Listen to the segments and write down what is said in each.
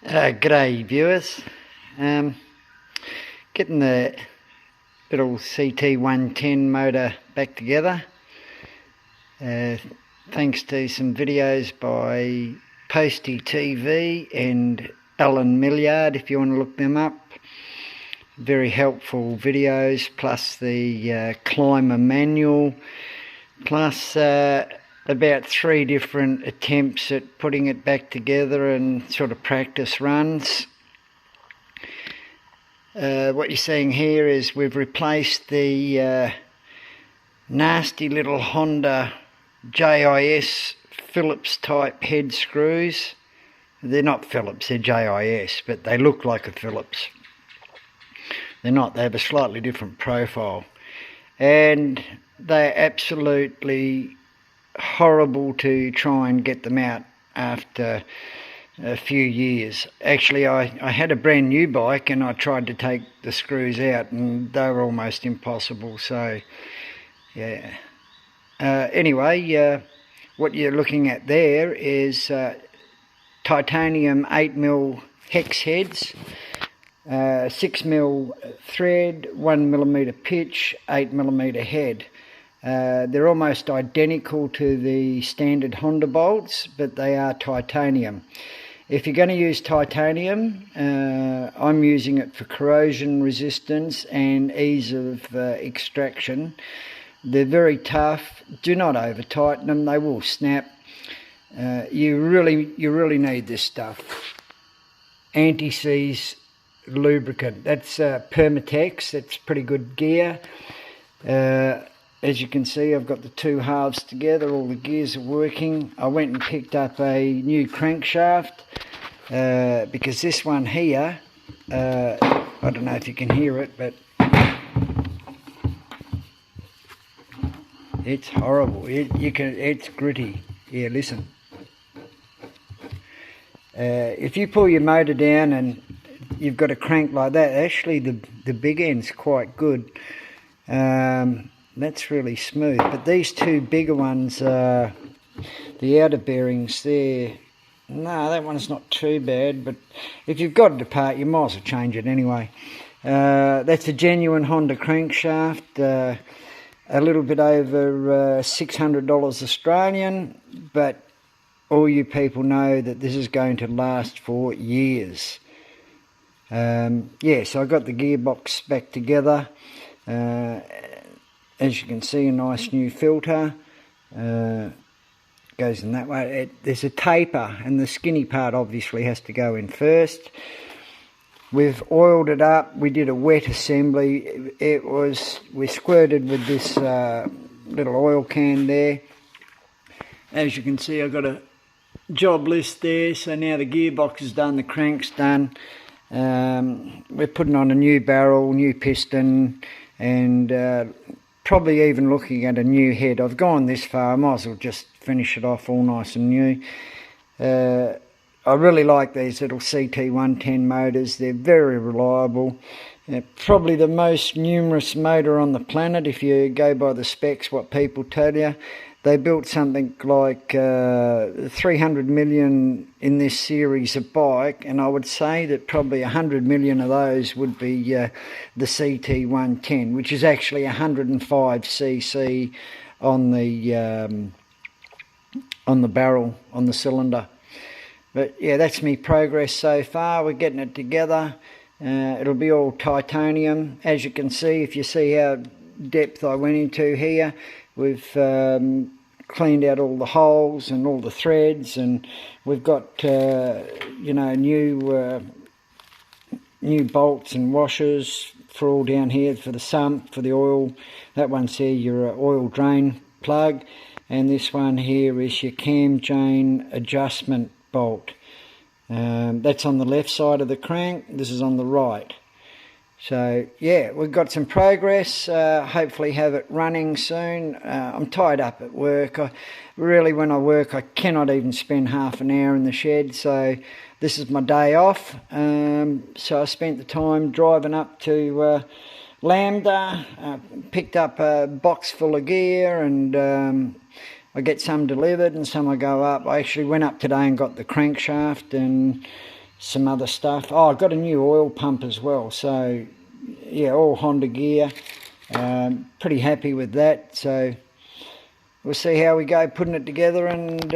G'day viewers. Getting the little CT110 motor back together. Thanks to some videos by Postie TV and Alan Millyard, if you want to look them up. Very helpful videos, plus the climber manual, plus about 3 different attempts at putting it back together and sort of practice runs. What you're seeing here is we've replaced the nasty little Honda JIS Phillips type head screws. They're not Phillips, they're JIS, but they look like a Phillips. They're not, they have a slightly different profile. And they're absolutely horrible to try and get them out after a few years. Actually, I had a brand new bike and I tried to take the screws out and they were almost impossible. So yeah, anyway, what you're looking at there is titanium 8mm hex heads, 6mm thread, 1mm pitch, 8mm head. They're almost identical to the standard Honda bolts, but they are titanium. If you're going to use titanium, I'm using it for corrosion resistance and ease of extraction. They're very tough. Do not over tighten them, they will snap. You really need this stuff. Anti-seize lubricant. That's Permatex. That's pretty good gear. As you can see, I've got the 2 halves together, all the gears are working. I went and picked up a new crankshaft because this one here, I don't know if you can hear it, but it's horrible. It's gritty. Yeah, listen. If you pull your motor down and you've got a crank like that, actually the big end's quite good. That's really smooth, but these 2 bigger ones, the outer bearings there, no, that one's not too bad, but if you've got it apart, you might as well change it anyway. That's a genuine Honda crankshaft, a little bit over $600 Australian, but all you people know that this is going to last for years. Yeah, so I got the gearbox back together. As you can see, a nice new filter goes in that way. There's a taper and the skinny part obviously has to go in first. We've oiled it up. We did a wet assembly. We squirted with this little oil can there. As you can see, I've got a job list there. So now the gearbox is done, the crank's done. We're putting on a new barrel, new piston, and probably even looking at a new head. I've gone this far, I might as well just finish it off all nice and new. I really like these little CT110 motors. They're very reliable. Probably the most numerous motor on the planet if you go by the specs, what people tell you. They built something like 300 million in this series of bike, and I would say that probably 100 million of those would be the CT110, which is actually 105cc on the barrel, on the cylinder. But yeah, that's me progress so far. We're getting it together. It'll be all titanium. As you can see, if you see how depth I went into here, we've cleaned out all the holes and all the threads, and we've got you know, new bolts and washers for all down here, for the sump, for the oil. That one's here your oil drain plug, and this one here is your cam chain adjustment bolt. That's on the left side of the crank, this is on the right. So yeah, we've got some progress, hopefully have it running soon. I'm tied up at work. When I work, I cannot even spend half an hour in the shed, so this is my day off. So I spent the time driving up to Lambda, picked up a box full of gear, and I get some delivered and some I go up. I actually went up today and got the crankshaft and some other stuff. Oh, I got a new oil pump as well, so yeah, all Honda gear. Pretty happy with that, so we'll see how we go putting it together, and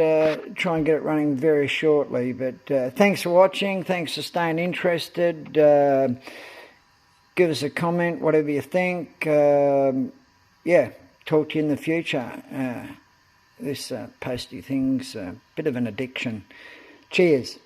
try and get it running very shortly. But thanks for watching, thanks for staying interested. Give us a comment, whatever you think. Yeah, talk to you in the future. This postie thing's a bit of an addiction. Cheers.